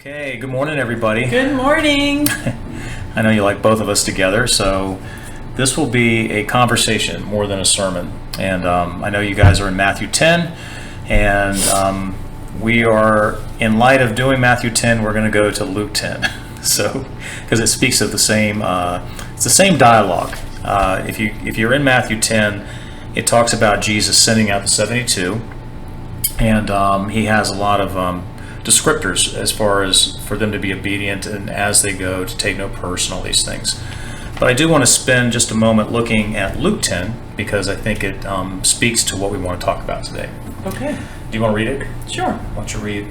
Okay, good morning, everybody. Good morning. I know you like both of us together, so this will be a conversation more than a sermon. And I know you guys are in Matthew 10, and we are, in light of doing Matthew 10, we're going to go to Luke 10. So, because it speaks of the same, it's the same dialogue. If you're in Matthew 10, it talks about Jesus sending out the 72, and he has a lot of descriptors as far as for them to be obedient and as they go to take no purse and all these things. But I do want to spend just a moment looking at Luke 10 because I think it speaks to what we want to talk about today. Okay. Do you want to read it? Sure. Why don't you read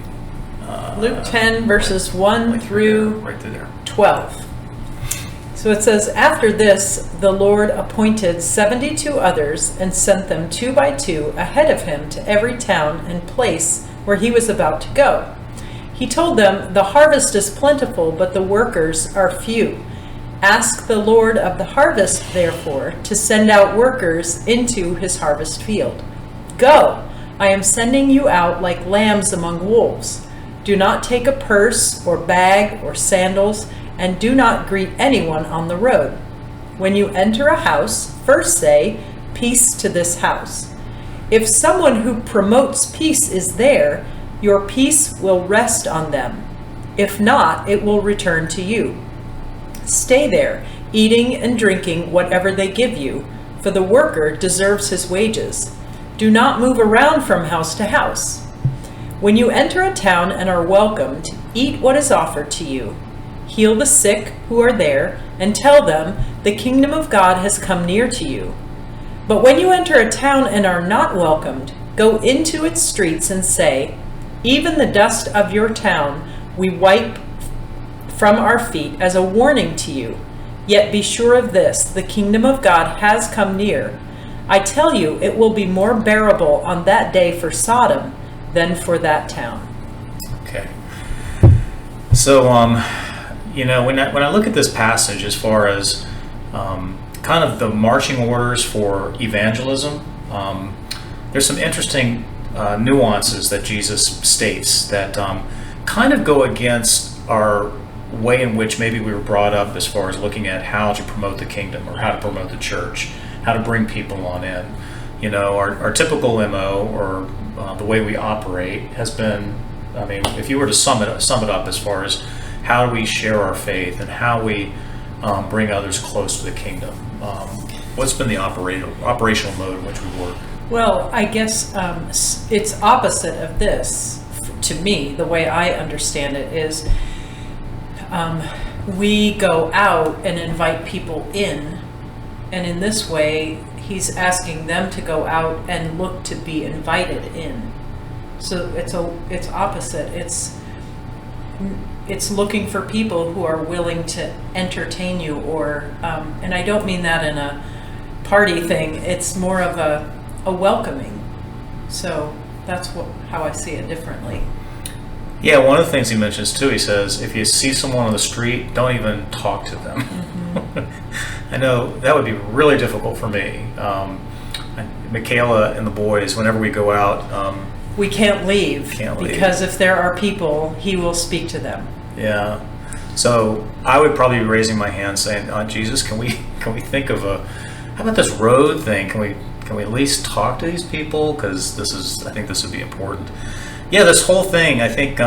Luke 10 verses 1 through right there. 12. So it says, "After this, the Lord appointed 72 others and sent them 2 by 2 ahead of him to every town and place where he was about to go. He told them, 'The harvest is plentiful, but the workers are few. Ask the Lord of the harvest, therefore, to send out workers into his harvest field. Go, I am sending you out like lambs among wolves. Do not take a purse or bag or sandals, and do not greet anyone on the road. When you enter a house, first say, "Peace to this house." If someone who promotes peace is there, your peace will rest on them. If not, it will return to you. Stay there, eating and drinking whatever they give you, for the worker deserves his wages. Do not move around from house to house. When you enter a town and are welcomed, eat what is offered to you. Heal the sick who are there, and tell them, the kingdom of God has come near to you. But when you enter a town and are not welcomed, go into its streets and say, even the dust of your town we wipe from our feet as a warning to you. Yet be sure of this, the kingdom of God has come near. I tell you, it will be more bearable on that day for Sodom than for that town." Okay. So, when I look at this passage as far as kind of the marching orders for evangelism, there's some interesting nuances that Jesus states that kind of go against our way in which maybe we were brought up as far as looking at how to promote the kingdom or how to promote the church, how to bring people on in. You know, our typical MO or the way we operate has been, I mean, if you were to sum it up as far as how do we share our faith and how we bring others close to the kingdom, what's been the operational mode in which we work? Well, I guess it's opposite of this. To me, the way I understand it is we go out and invite people in, and in this way, he's asking them to go out and look to be invited in. So it's opposite. It's looking for people who are willing to entertain you, or and I don't mean that in a party thing. It's more of a welcoming. So that's how I see it differently. Yeah, one of the things he mentions too, he says, if you see someone on the street, don't even talk to them. Mm-hmm. I know that would be really difficult for me. Michaela and the boys, whenever we go out, we can't leave because if there are people, he will speak to them. Yeah. So I would probably be raising my hand saying, Jesus, can we think of how about this road thing? Can we at least talk to these people? Because I think this would be important. Yeah, this whole thing, I think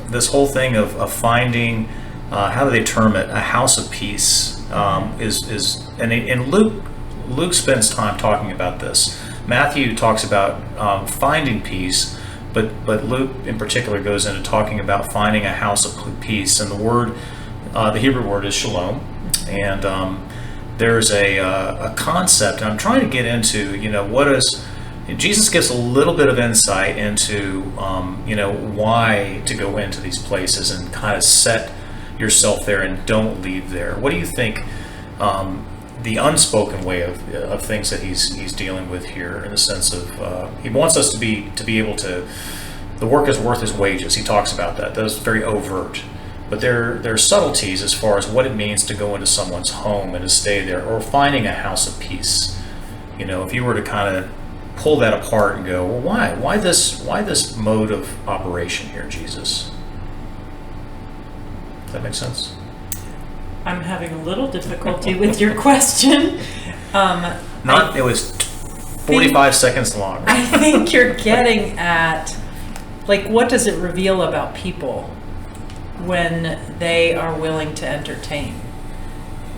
this whole thing of finding, how do they term it, a house of peace and Luke spends time talking about this. Matthew talks about finding peace, but Luke in particular goes into talking about finding a house of peace. And the Hebrew word is shalom. And there's a concept, and I'm trying to get into, Jesus gives a little bit of insight into, why to go into these places and kind of set yourself there and don't leave there. What do you think the unspoken way of things that he's dealing with here, in the sense of he wants us to be able to, the work is worth his wages. He talks about that. That's very overt. But there are subtleties as far as what it means to go into someone's home and to stay there, or finding a house of peace. If you were to kind of pull that apart and go, well, why this mode of operation here, Jesus? Does that make sense? I'm having a little difficulty with your question. It was 45 seconds long. I think you're getting at, like, what does it reveal about people when they are willing to entertain?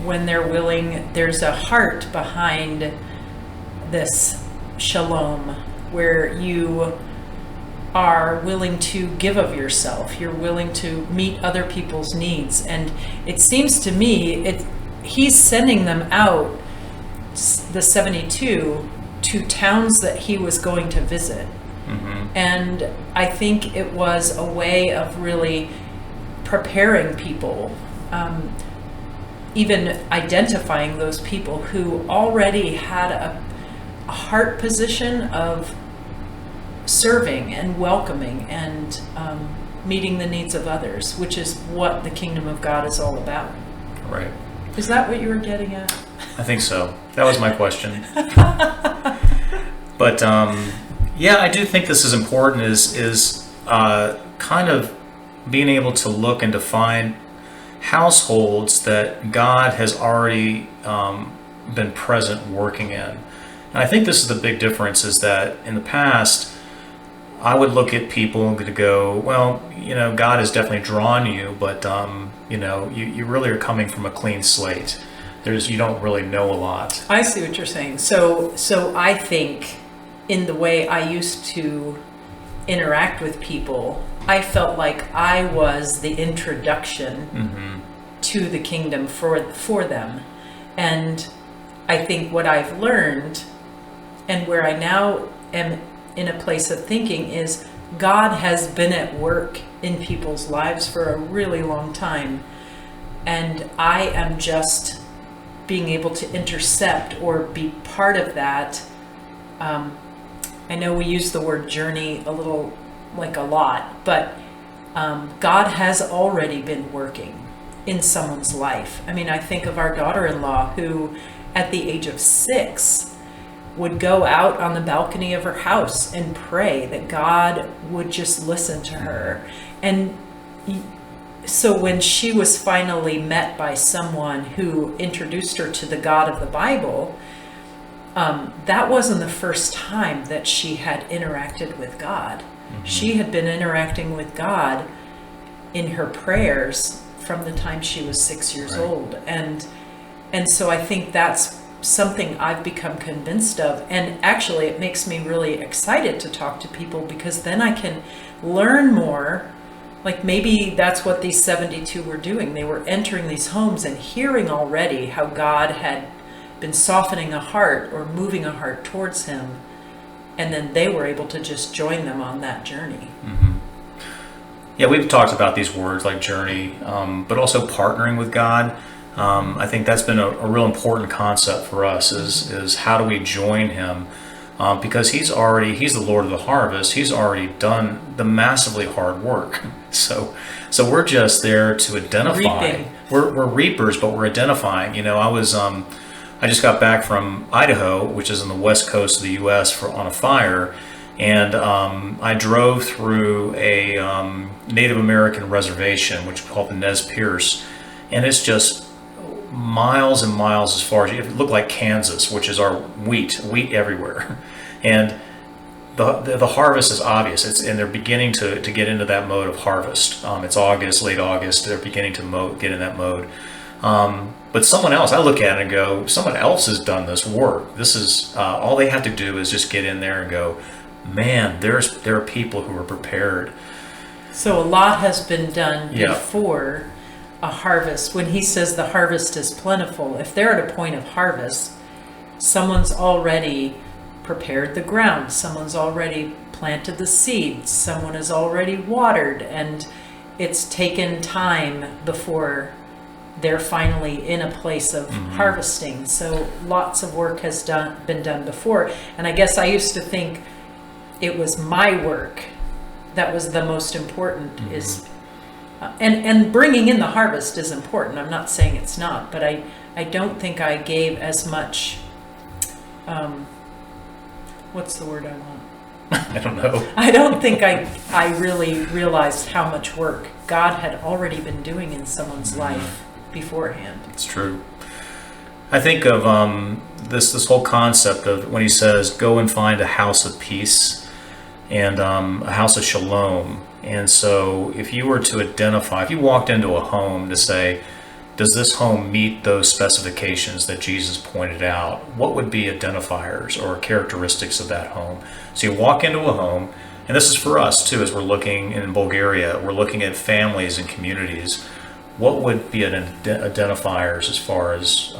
When they're willing, there's a heart behind this shalom, where you are willing to give of yourself. You're willing to meet other people's needs. And it seems to me, he's sending them out, the 72, to towns that he was going to visit. Mm-hmm. And I think it was a way of really preparing people, even identifying those people who already had a heart position of serving and welcoming and meeting the needs of others, which is what the kingdom of God is all about. Right. Is that what you were getting at? I think so. That was my question. But yeah, I do think this is important, is kind of being able to look and define households that God has already been present working in. And I think this is the big difference, is that in the past, I would look at people and go, well, God has definitely drawn you, but you really are coming from a clean slate. You don't really know a lot. I see what you're saying. So I think in the way I used to interact with people, I felt like I was the introduction mm-hmm. to the kingdom for them. And I think what I've learned, and where I now am in a place of thinking, is God has been at work in people's lives for a really long time. And I am just being able to intercept or be part of that. I know we use the word journey a lot, but God has already been working in someone's life. I mean, I think of our daughter-in-law who, at the age of 6, would go out on the balcony of her house and pray that God would just listen to her. And so when she was finally met by someone who introduced her to the God of the Bible, that wasn't the first time that she had interacted with God. Mm-hmm. She had been interacting with God in her prayers from the time she was 6 years old. And so I think that's something I've become convinced of. And actually, it makes me really excited to talk to people, because then I can learn more. Like, maybe that's what these 72 were doing. They were entering these homes and hearing already how God had been softening a heart or moving a heart towards him. And then they were able to just join them on that journey. Mm-hmm. Yeah, we've talked about these words like journey, but also partnering with God. I think that's been a real important concept for us, is how do we join him? Because he's the Lord of the harvest. He's already done the massively hard work. So we're just there to identify. Reaping. We're reapers, but we're identifying. I just got back from Idaho, which is on the west coast of the U.S. on a fire, and I drove through a Native American reservation, which is called the Nez Perce, and it's just miles and miles as far as it looked like Kansas, which is our wheat everywhere, and the harvest is obvious. And they're beginning to get into that mode of harvest. It's August, late August. They're beginning to get in that mode. But someone else, I look at it and go, someone else has done this work. This is all they have to do is just get in there and go, man, there are people who are prepared. So a lot has been done before a harvest. When he says the harvest is plentiful, if they're at a point of harvest, someone's already prepared the ground, someone's already planted the seeds, someone has already watered, and it's taken time before they're finally in a place of harvesting. So lots of work has been done before. And I guess I used to think it was my work that was the most important, is and bringing in the harvest is important. I'm not saying it's not, but I don't think I gave as much, what's the word I want? I don't know. I don't think I really realized how much work God had already been doing in someone's life beforehand. It's true. I think of this whole concept of when he says, "Go and find a house of peace and a house of shalom." And so, if you were to identify, if you walked into a home to say, "Does this home meet those specifications that Jesus pointed out?" What would be identifiers or characteristics of that home? So you walk into a home, and this is for us too, as we're looking in Bulgaria, we're looking at families and communities. What would be identifiers as far as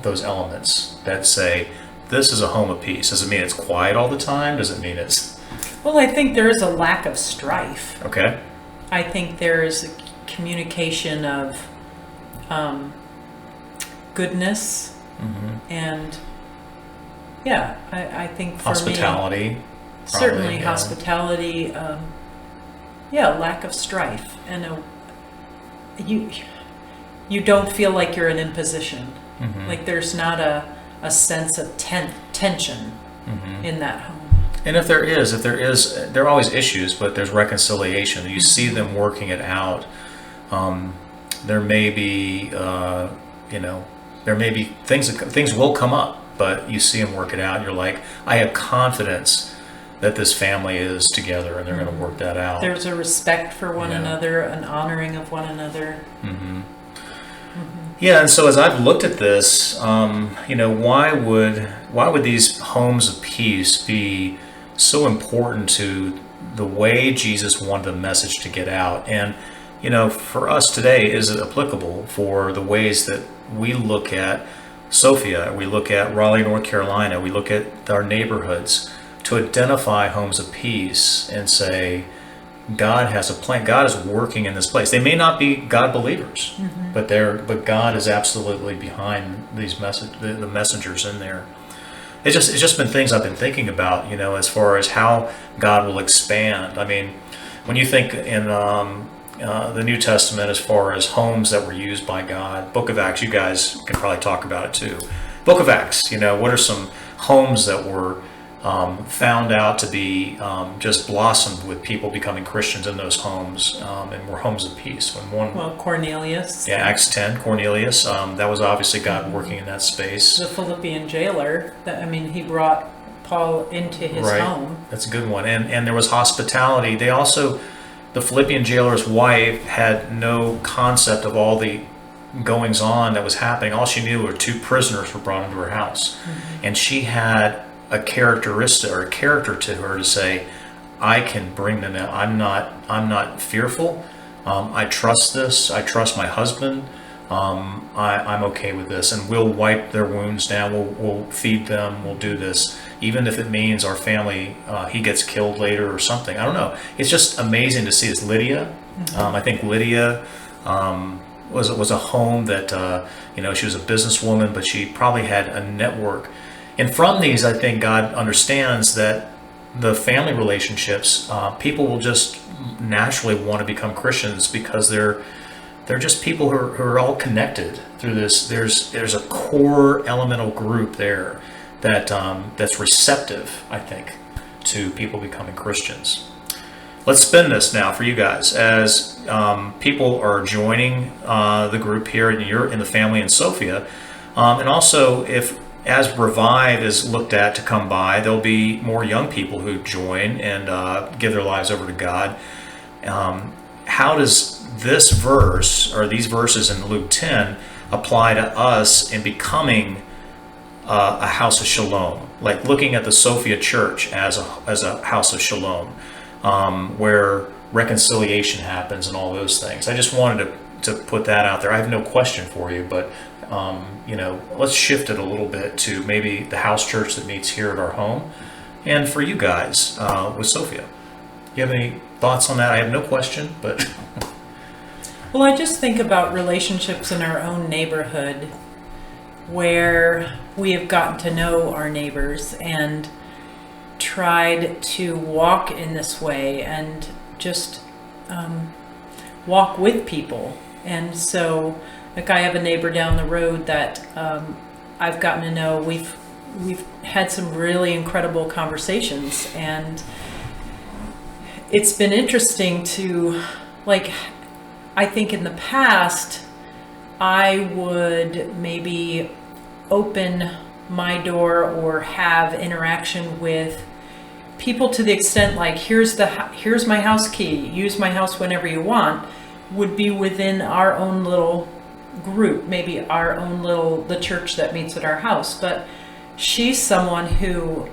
those elements that say, this is a home of peace? Does it mean it's quiet all the time? Does it mean it's... Well, I think there is a lack of strife. Okay. I think there is a communication of goodness and I think for hospitality. me, certainly yeah. hospitality, lack of strife, and you don't feel like you're an imposition. Like there's not a sense of tension in that home. And if there is, there are always issues, but there's reconciliation. You see them working it out. There may be, there may be things will come up, but you see them work it out. You're like, I have confidence that this family is together and they're going to work that out. There's a respect for one another, an honoring of one another. Yeah, and so as I've looked at this, why would these homes of peace be so important to the way Jesus wanted the message to get out? And for us today, is it applicable for the ways that we look at Sophia, we look at Raleigh, North Carolina, we look at our neighborhoods, to identify homes of peace and say, God has a plan. God is working in this place. They may not be God believers, but God is absolutely behind these the messengers in there. It's just been things I've been thinking about, as far as how God will expand. I mean, when you think in the New Testament, as far as homes that were used by God, Book of Acts, you guys can probably talk about it too. Book of Acts, what are some homes that were found out to be just blossomed with people becoming Christians in those homes, and were homes of peace. Cornelius. Yeah, Acts 10, Cornelius. That was obviously God working in that space. The Philippian jailer. He brought Paul into his home. That's a good one. And there was hospitality. The Philippian jailer's wife had no concept of all the goings on that was happening. All she knew were 2 prisoners were brought into her house, and she had a characteristic or a character to her to say, I can bring them out. I'm not fearful. I trust this. I trust my husband. I'm okay with this, and we'll wipe their wounds down. We'll feed them. We'll do this, even if it means our family he gets killed later or something. I don't know. It's just amazing to see this. Lydia, I think Lydia was a home that she was a businesswoman, but she probably had a network. And from these, I think God understands that the family relationships, people will just naturally want to become Christians because they're just people who are all connected through this. There's a core elemental group there that's receptive, I think, to people becoming Christians. Let's spin this now for you guys as people are joining the group here in the family in Sophia, and also as Revive is looked at to come by, there'll be more young people who join and give their lives over to God. How does this verse, or these verses in Luke 10, apply to us in becoming a house of shalom? Like looking at the Sophia Church as a house of shalom, where reconciliation happens and all those things. I just wanted to put that out there. I have no question for you, but let's shift it a little bit to maybe the house church that meets here at our home, and for you guys with Sophia. You have any thoughts on that? I have no question, but Well, I just think about relationships in our own neighborhood where we have gotten to know our neighbors and tried to walk in this way and just walk with people. And so, like, I have a neighbor down the road that I've gotten to know. we've had some really incredible conversations, and it's been interesting to, like, I think in the past, I would maybe open my door or have interaction with people to the extent like, here's my house key, use my house whenever you want, would be within our own little group, maybe our own little, the church that meets at our house. But she's someone who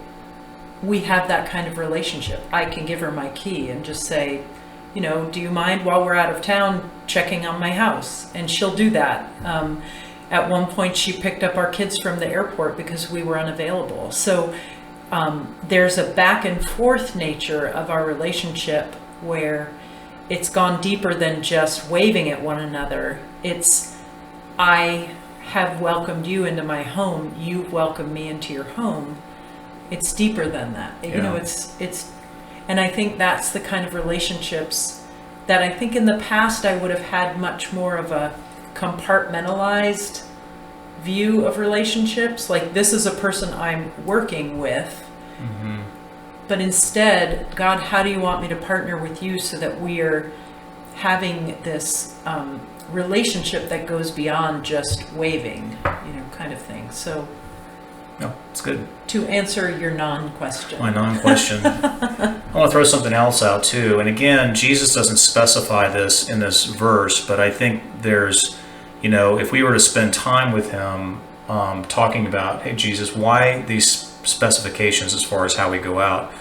we have that kind of relationship. I can give her my key and just say, do you mind while we're out of town checking on my house? And she'll do that. At one point she picked up our kids from the airport because we were unavailable. So there's a back and forth nature of our relationship where it's gone deeper than just waving at one another. It's, I have welcomed you into my home, you've welcomed me into your home. It's deeper than that. Yeah. It's, and I think that's the kind of relationships that I think in the past I would have had much more of a compartmentalized view of relationships. Like, this is a person I'm working with. Mm-hmm. But instead, God, how do you want me to partner with you so that we are having this relationship that goes beyond just waving, kind of thing. So, no, it's good. To answer your non-question. My non-question. I want to throw something else out too. And again, Jesus doesn't specify this in this verse, but I think there's, if we were to spend time with him talking about, hey, Jesus, why these specifications as far as how we go out?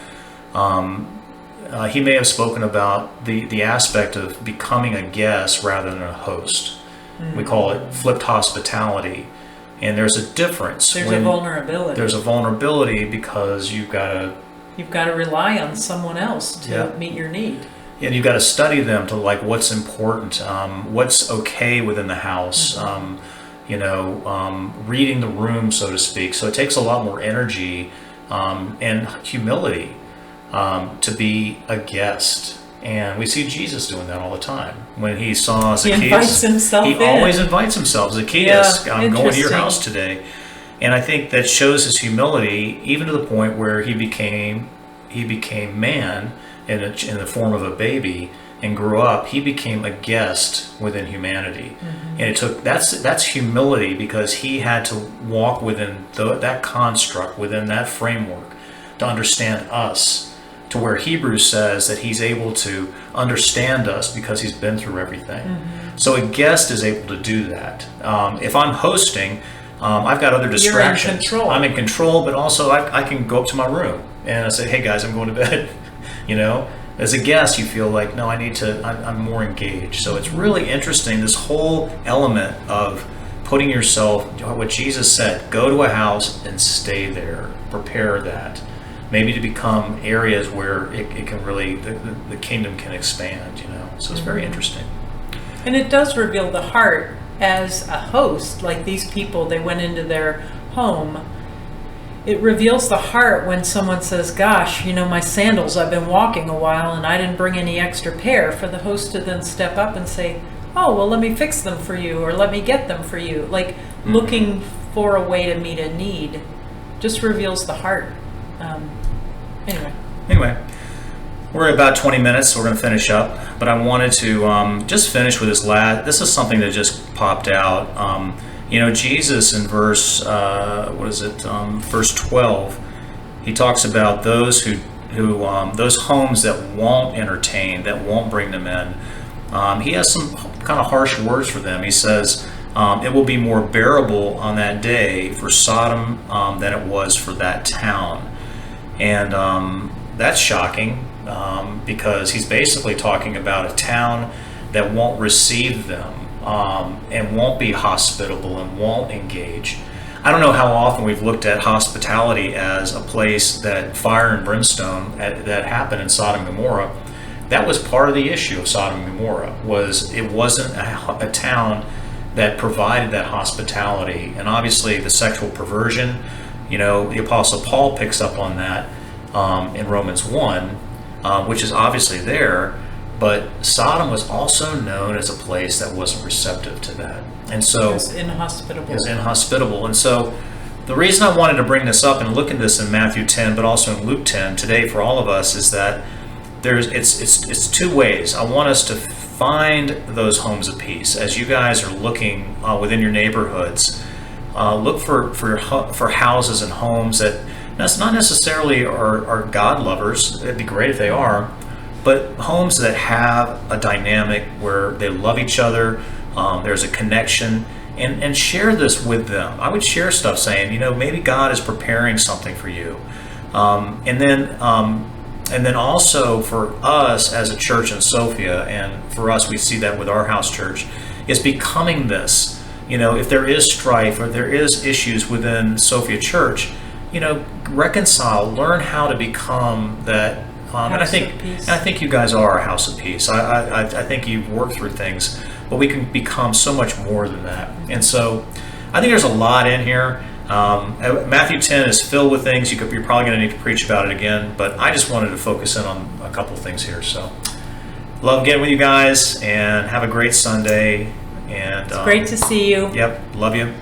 He may have spoken about the aspect of becoming a guest rather than a host. Mm-hmm. We call it flipped hospitality. And there's a difference. There's a vulnerability. There's a vulnerability because you've got to rely on someone else to meet your need. And you've got to study them to like what's important, what's okay within the house, mm-hmm. Reading the room, so to speak. So it takes a lot more energy and humility to be a guest. And we see Jesus doing that all the time. When he saw Zacchaeus, he invites himself in. Always invites himself. Zacchaeus, Yeah, I'm going to your house today. And I think that shows his humility, even to the point where he became man in the form of a baby and grew up. He became a guest within humanity. Mm-hmm. And it took that's humility, because he had to walk within that construct, within that framework, to understand us. To where Hebrews says that he's able to understand us because he's been through everything. Mm-hmm. So a guest is able to do that. If I'm hosting, I've got other distractions. You're in control. I'm in control, but also I can go up to my room and I say, hey guys, I'm going to bed. As a guest, you feel like, no, I'm more engaged. So it's really interesting, this whole element of putting yourself, what Jesus said, go to a house and stay there, prepare that. Maybe to become areas where it can really, the kingdom can expand, So it's very interesting. And it does reveal the heart as a host. Like these people, they went into their home. It reveals the heart when someone says, gosh, my sandals, I've been walking a while and I didn't bring any extra pair. For the host to then step up and say, oh, well, let me fix them for you, or let me get them for you. Like mm-hmm. looking for a way to meet a need just reveals the heart. Anyway, we're at about 20 minutes, so we're going to finish up. But I wanted to just finish with this is something that just popped out. Jesus in verse 12, he talks about those who those homes that won't entertain, that won't bring them in. He has some kind of harsh words for them. He says, it will be more bearable on that day for Sodom than it was for that town. And that's shocking because he's basically talking about a town that won't receive them and won't be hospitable and won't engage. I don't know how often we've looked at hospitality as a place that fire and brimstone that happened in Sodom and Gomorrah. That was part of the issue of Sodom and Gomorrah, it wasn't a town that provided that hospitality. And obviously the sexual perversion, the Apostle Paul picks up on that in Romans 1, which is obviously there, but Sodom was also known as a place that wasn't receptive to that. And so it was inhospitable. And so the reason I wanted to bring this up and look at this in Matthew 10, but also in Luke 10 today for all of us, is that it's two ways. I want us to find those homes of peace as you guys are looking within your neighborhoods. Look for houses and homes that not necessarily are God lovers. It'd be great if they are, but homes that have a dynamic where they love each other. There's a connection, and share this with them. I would share stuff saying, maybe God is preparing something for you, and then also for us as a church in Sophia, and for us, we see that with our house church, is becoming this. If there is strife or there is issues within Sophia Church, reconcile, learn how to become that. And I think you guys are a house of peace. I think you've worked through things, but we can become so much more than that. And so I think there's a lot in here. Matthew 10 is filled with things. You're probably going to need to preach about it again, but I just wanted to focus in on a couple of things here. So love getting with you guys, and have a great Sunday. And it's great to see you. Yep, love you.